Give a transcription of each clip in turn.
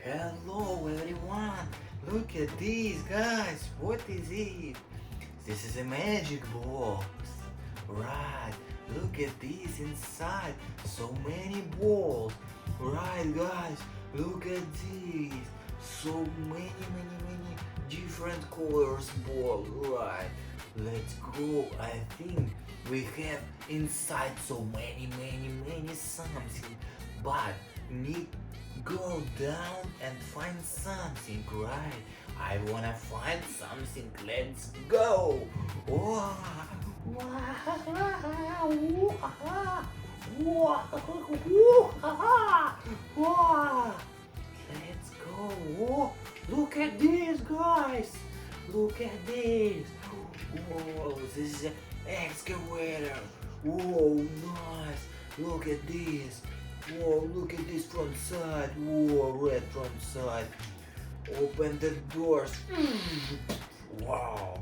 Hello everyone, look at these guys, what is it? This is a magic box. Right, look at this inside, so many balls. Right guys, look at this, so many different colors ball. Right, let's go. I think we have inside so many something, but need go down and find something, right? I wanna find something. Let's go. Wow. Let's go. Whoa. Look at this, guys. Look at this. Whoa, this is an excavator. Whoa, nice. Look at this. Whoa, look at this front side. Whoa, red front side. Open the doors. Wow,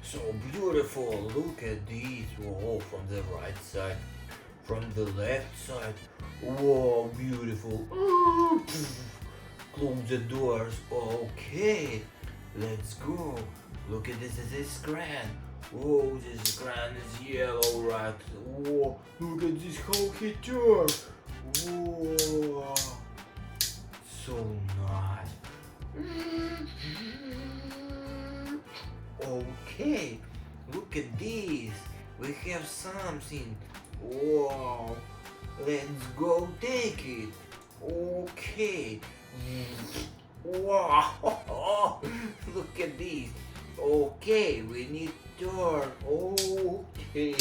so beautiful. Look at this. Whoa, from the right side, from the left side. Whoa, beautiful. Close the doors. Okay, let's go. Look at this. This is grand. Whoa, this grand is yellow, right? Whoa, look at this how he turns. Whoa, so nice. Okay, look at this. We have something. Wow, let's go take it. Okay. Wow, look at this. Okay, we need turn. Okay,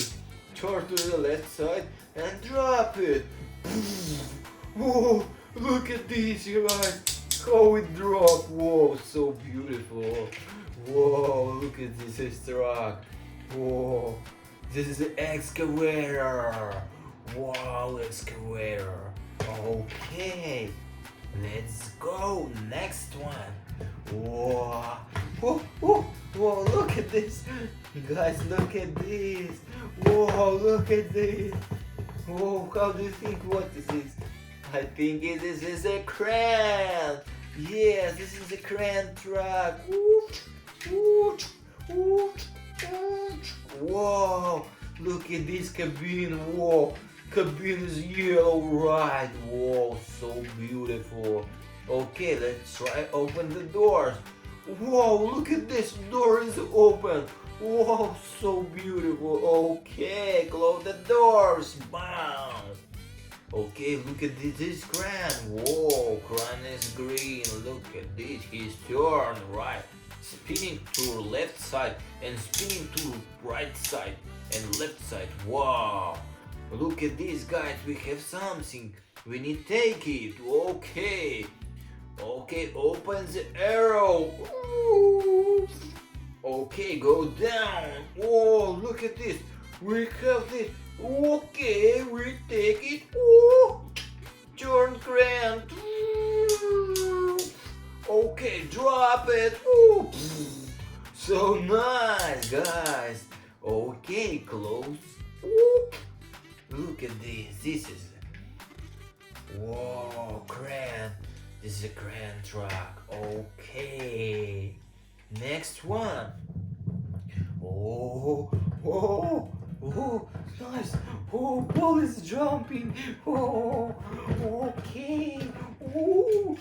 turn to the left side and drop it. Whoa, look at this, you guys. How it dropped. Whoa, so beautiful. Whoa, look at this truck. Whoa, this is an excavator. Wow, excavator. Okay, let's go. Next one. Whoa, whoa, look at this. Guys, look at this. Whoa, look at this. Whoa, how do you think what is this? I think this is a crane. Yes, this is a crane truck. Whoa, look at this cabin. Whoa, cabin is yellow, right? Whoa, so beautiful. Okay, let's try open the doors. Whoa, look at this, door is open. Whoa, so beautiful. Okay, close the doors. Bam. Okay, look at this crane. Whoa, crane is green. Look at this. He's turned right, spinning to left side and spinning to right side and left side. Wow. Look at this, guys. We have something. We need to take it. Okay. Okay, open the arrow. Ooh. Okay, go down. Whoa, look at this. We have this. Okay, we take it. Ooh. Turn crane. Okay, drop it. Ooh. So nice, guys. Okay, close. Ooh. Look at this. This is. Whoa, crane. This is a crane truck. Okay. Next one. Oh, nice. Oh, ball is jumping. Oh, okay. Oh,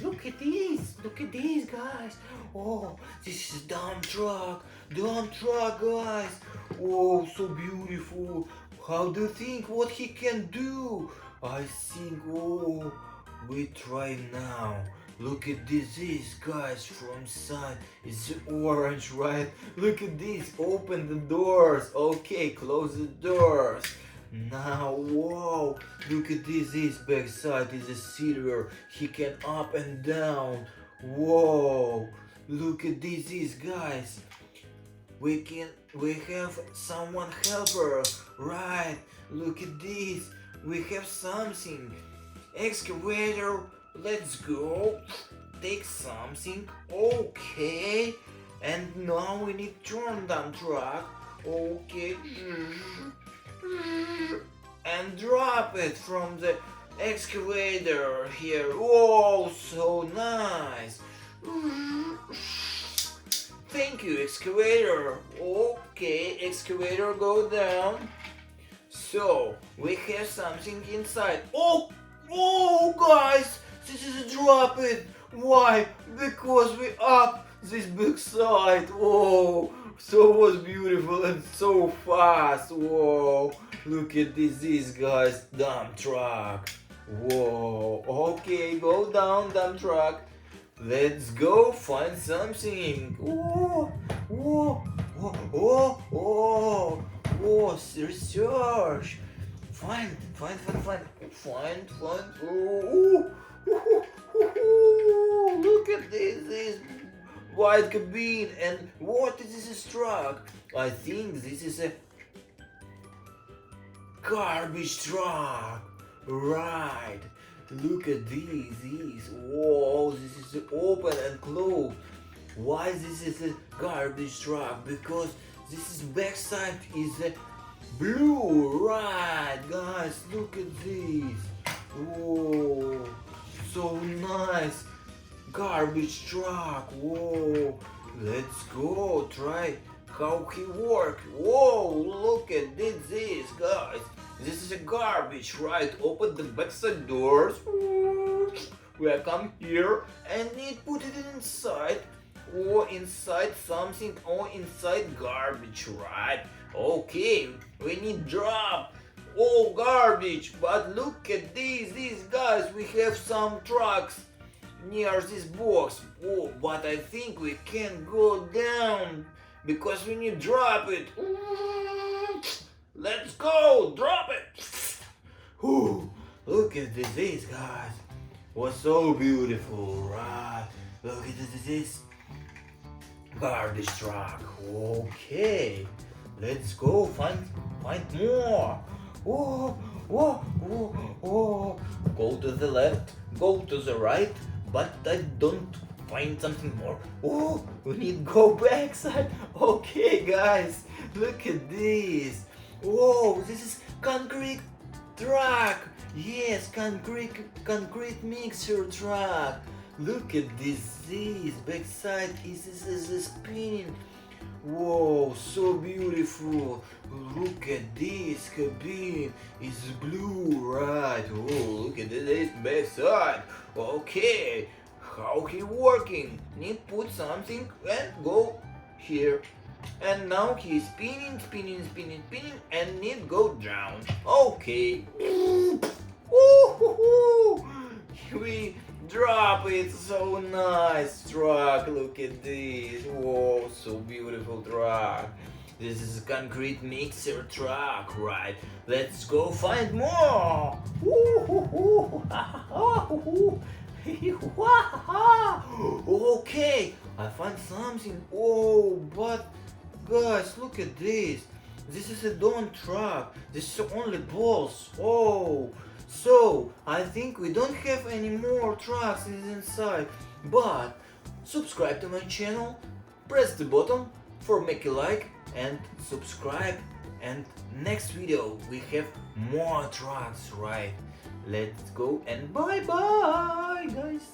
look at this. Look at these guys. Oh, this is dump truck. Dump truck, guys. Oh, so beautiful. How do you think what he can do? I think, oh, we try now. Look at this, guys, from side. It's orange, right? Look at this. Open the doors. Okay, close the doors. Now, whoa. Look at this back side is a silver. He can up and down. Whoa. Look at this, guys. We have someone helper. Right. Look at this. We have something. Excavator. Let's go. Take something. Okay. And now we need turn down truck. Okay. And drop it from the excavator here. Oh, so thank you, excavator. Okay, excavator, go down. So, we have something inside. Oh, guys, this is a drop it. Why? Because we up this big side. Whoa, so was beautiful and so fast. Whoa, look at this guys, dump truck. Whoa, okay, go down, dump truck. Let's go find something. Oh, research. Find. Look at this white cabin. And what is this truck? I think this is a garbage truck. Right. Look at these. Whoa, this is open and closed. Why this is a garbage truck? Because this is backside is a blue. Right, guys, look at this. Whoa, so nice. Garbage truck. Whoa, let's go try how he work. Whoa, look at this, guys. This is a garbage, right? Open the backside doors. We come here and need put it inside. Or inside something, or inside garbage, right? Okay, we need drop. Oh, garbage. But look at these guys. We have some trucks near this box. Oh, but I think we can go down because we need drop it. Let's go, drop it. Whew, look at this, guys. Was so beautiful, right? Look at this garbage truck. Okay, let's go find more. Oh. Go to the left, go to the right, but I don't find something more. Oh, we need to go backside. Okay, guys, look at this. Whoa, this is concrete truck. Yes, concrete mixer truck. Look at this backside is spinning. Whoa, so beautiful. Look at this cabin. It's blue, right? Oh, look at this backside. Okay, how he working? Need put something and go here. And now he's spinning, and need go down. Okay. We drop it. So nice truck. Look at this. Whoa, so beautiful truck. This is a concrete mixer truck, right? Let's go find more. Okay, I found something. Oh, but guys, look at this. This is a dump truck. This is only balls. Oh, so I think we don't have any more trucks inside. But subscribe to my channel. Press the button for make a like and subscribe. And next video we have more trucks, right? Let's go and bye guys.